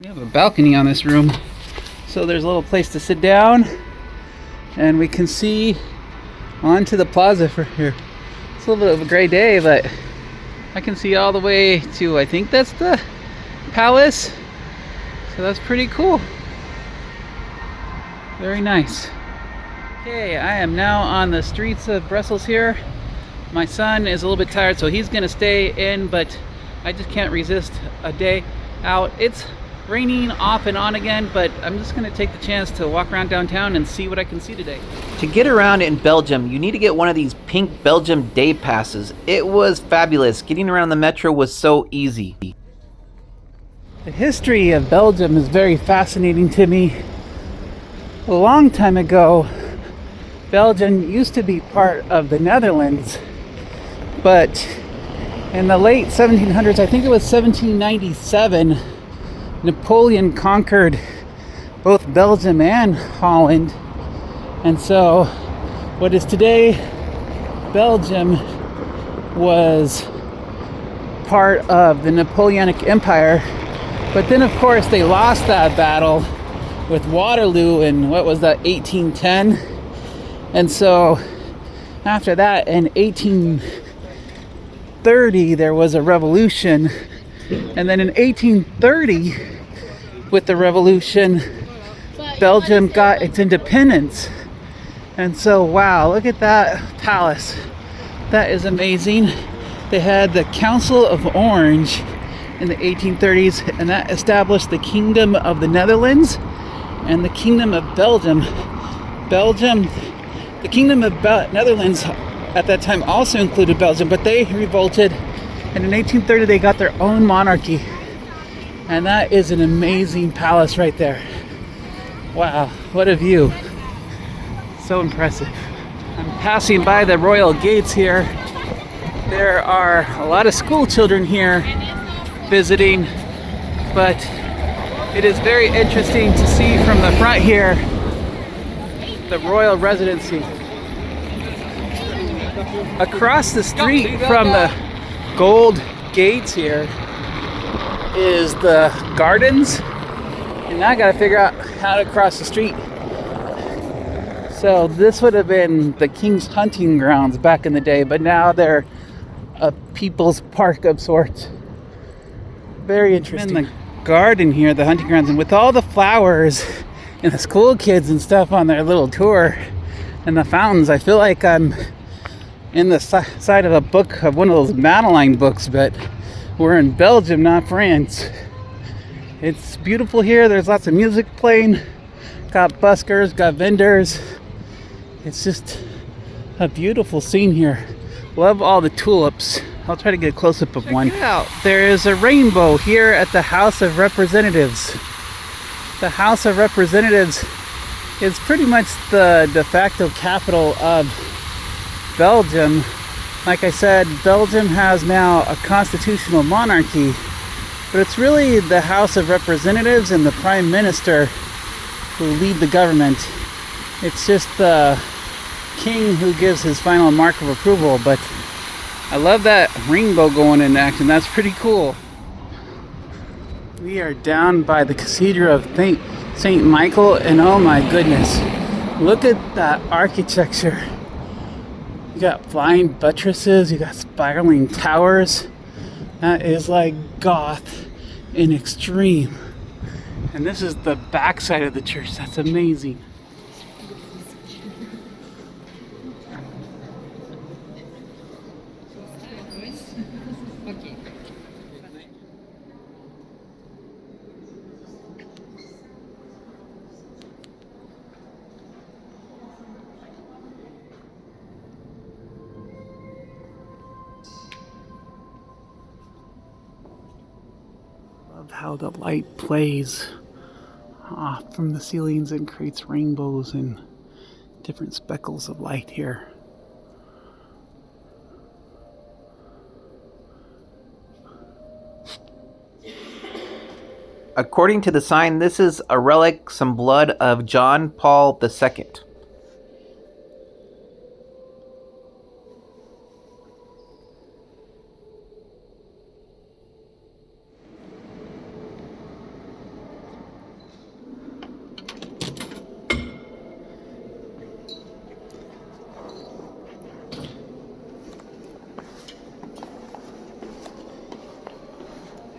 We have a balcony on this room, so there's a little place to sit down, and we can see onto the plaza for here. It's a little bit of a gray day, but I can see all the way to, I think that's the palace, so that's pretty cool. Very nice. Okay, I am now on the streets of Brussels here. My son is a little bit tired, so he's gonna stay in, but I just can't resist a day out. It's raining off and on again, but I'm just gonna take the chance to walk around downtown and see what I can see today. To get around in Belgium, you need to get one of these pink Belgium day passes. It was fabulous. Getting around the metro was so easy. The history of Belgium is very fascinating to me. A long time ago, Belgium used to be part of the Netherlands, but in the late 1700s, I think it was 1797, Napoleon conquered both Belgium and Holland, and so what is today Belgium was part of the Napoleonic Empire. But then of course they lost that battle with Waterloo in, what was that, 1810? And so after that, in 1830, there was a revolution. And then in 1830, with the revolution, Belgium got its independence. And so, wow, look at that palace. That is amazing. They had the Council of Orange in the 1830s, and that established the Kingdom of the Netherlands and the Kingdom of Belgium. The Kingdom of Netherlands at that time also included Belgium, but they revolted, and in 1830 they got their own monarchy. And that is an amazing palace right there. Wow, what a view. So impressive. I'm passing by the royal gates here. There are a lot of school children here visiting, but it is very interesting to see from the front here the royal residency. Across the street from the gold gates here is the gardens, and now I gotta figure out how to cross the street. So this would have been the king's hunting grounds back in the day, but now they're a people's park of sorts. Very interesting. In the garden here, the hunting grounds, and with all the flowers and the school kids and stuff on their little tour and the fountains, I feel like I'm in the side of a book of one of those Madeline books, but we're in Belgium, not France. It's beautiful here. There's lots of music playing. Got buskers, got vendors. It's just a beautiful scene here. Love all the tulips. I'll try to get a close-up of one. Check it out. There is a rainbow here at the House of Representatives. The House of Representatives is pretty much the de facto capital of Belgium. Like I said, Belgium has now a constitutional monarchy, but it's really the House of Representatives and the Prime Minister who lead the government. It's just the king who gives his final mark of approval, but I love that rainbow going in action. That's pretty cool. We are down by the Cathedral of St. Michael, and oh my goodness, look at that architecture. You got flying buttresses, you got spiraling towers. That is like goth in extreme. And this is the backside of the church. That's amazing. Love how the light plays off from the ceilings and creates rainbows and different speckles of light here. According to the sign, this is a relic, some blood of John Paul II.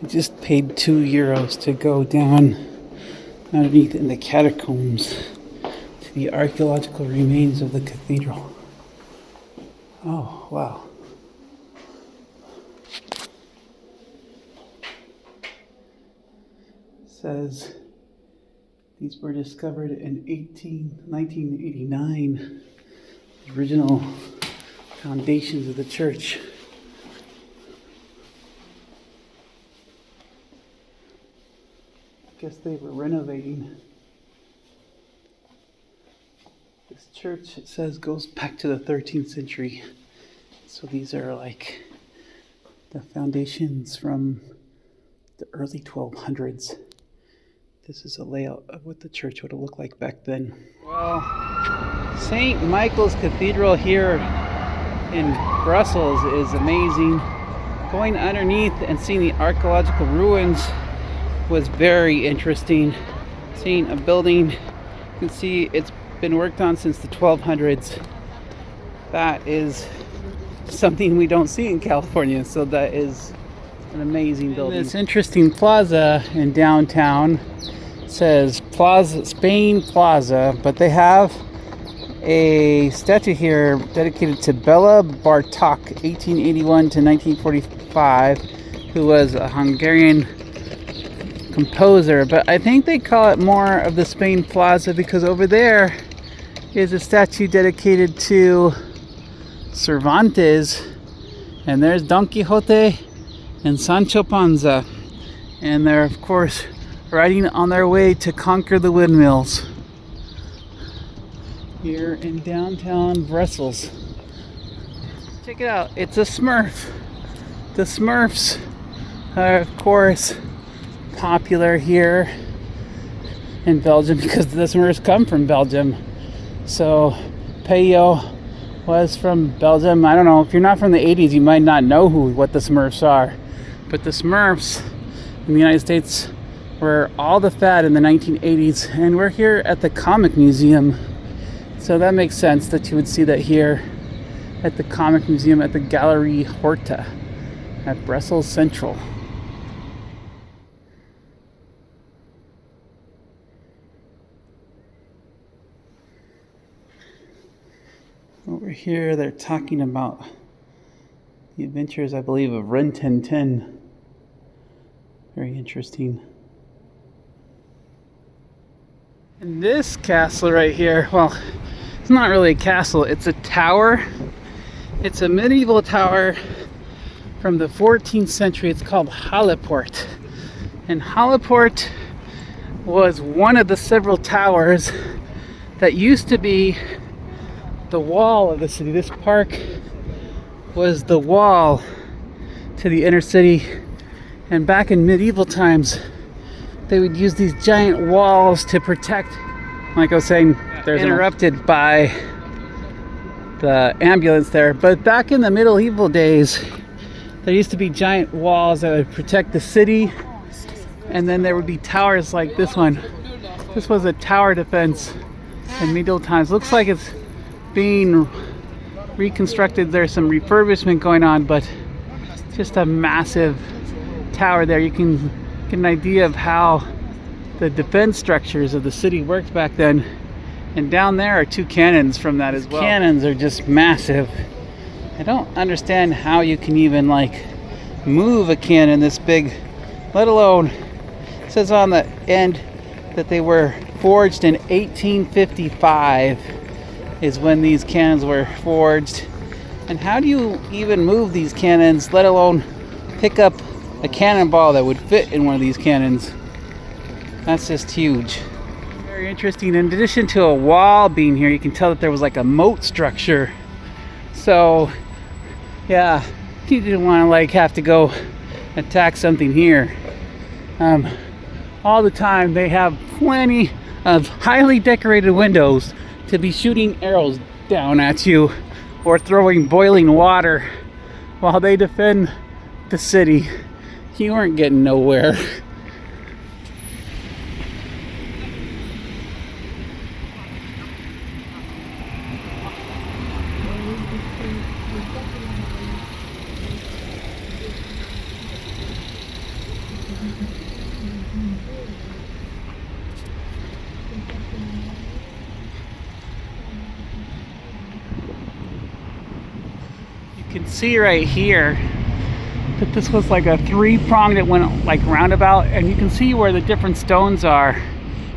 just paid €2 to go down underneath in the catacombs to the archaeological remains of the cathedral. Oh, wow. It says these were discovered in 1989. The original foundations of the church. I guess they were renovating. This church, it says, goes back to the 13th century. So these are like the foundations from the early 1200s. This is a layout of what the church would have looked like back then. Well, St. Michael's Cathedral here in Brussels is amazing. Going underneath and seeing the archaeological ruins was very interesting. Seeing a building, you can see it's been worked on since the 1200s. That is something we don't see in California, so that is an amazing building. This interesting plaza in downtown says Plaza Spain Plaza, but they have a statue here dedicated to Bela Bartok, 1881 to 1945, who was a Hungarian composer. But I think they call it more of the Spain Plaza because over there is a statue dedicated to Cervantes, and there's Don Quixote and Sancho Panza, and they're of course riding on their way to conquer the windmills here in downtown Brussels. Check it out, it's a Smurf. The Smurfs are of course popular here in Belgium because the Smurfs come from Belgium. So Peyo was from Belgium. I don't know, if you're not from the 80s you might not know what the Smurfs are, but the Smurfs in the United States were all the fad in the 1980s, and we're here at the Comic Museum, so that makes sense that you would see that here at the Comic Museum at the Galerie Horta at Brussels Central. Over here they're talking about the adventures, I believe, of Ren Tin Tin. Very interesting. And this castle right here, well, it's not really a castle, it's a tower. It's a medieval tower from the 14th century. It's called Halleport. And Halleport was one of the several towers that used to be the wall of the city. This park was the wall to the inner city. And back in medieval times, they would use these giant walls to protect, like I was saying, there's interrupted by the ambulance there. But back in the medieval days, there used to be giant walls that would protect the city. And then there would be towers like this one. This was a tower defense in medieval times. Looks like it's being reconstructed. There's some refurbishment going on, but just a massive tower there. You can get an idea of how the defense structures of the city worked back then. And down there are two cannons from that as well. Cannons are just massive. I don't understand how you can even like move a cannon this big, let alone, it says on the end that they were forged in 1855 is when these cannons were forged. And how do you even move these cannons, let alone pick up a cannonball that would fit in one of these cannons? That's just huge. Very interesting. In addition to a wall being here, you can tell that there was like a moat structure. So yeah, you didn't want to like have to go attack something here. All the time they have plenty of highly decorated windows to be shooting arrows down at you or throwing boiling water while they defend the city. You weren't getting nowhere. You can see right here that this was like a three-pronged, it went like roundabout, and you can see where the different stones are,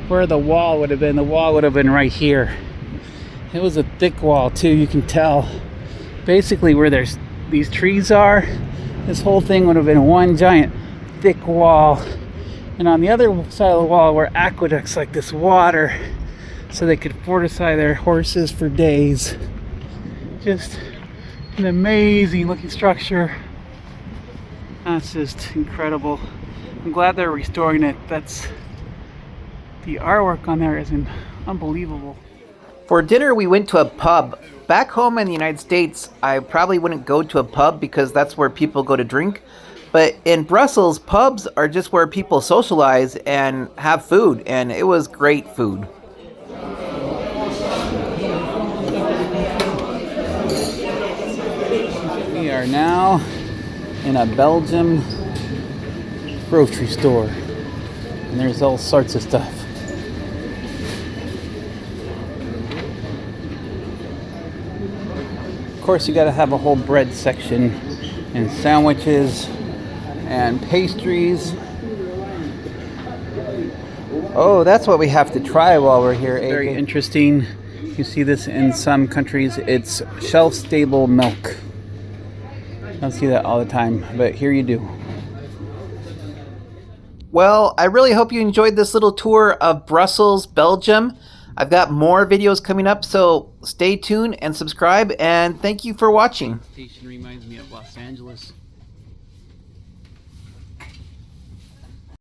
where the wall would have been. The wall would have been right here. It was a thick wall too, you can tell. Basically where there's these trees are, this whole thing would have been one giant thick wall. And on the other side of the wall were aqueducts, like this water, so they could fortify their horses for days. Just an amazing looking structure. That's just incredible. I'm glad they're restoring it. That's the artwork on there is unbelievable. For dinner, we went to a pub. Back home in the United States, I probably wouldn't go to a pub because that's where people go to drink. But in Brussels, pubs are just where people socialize and have food, and it was great food. We are now in a Belgium grocery store, and there's all sorts of stuff. Of course, you gotta have a whole bread section and sandwiches and pastries. Oh, that's what we have to try while we're here. Very interesting. You see this in some countries. It's shelf-stable milk. I don't see that all the time, but here you do. Well, I really hope you enjoyed this little tour of Brussels, Belgium. I've got more videos coming up, so stay tuned and subscribe, and thank you for watching. Station reminds me of Los Angeles.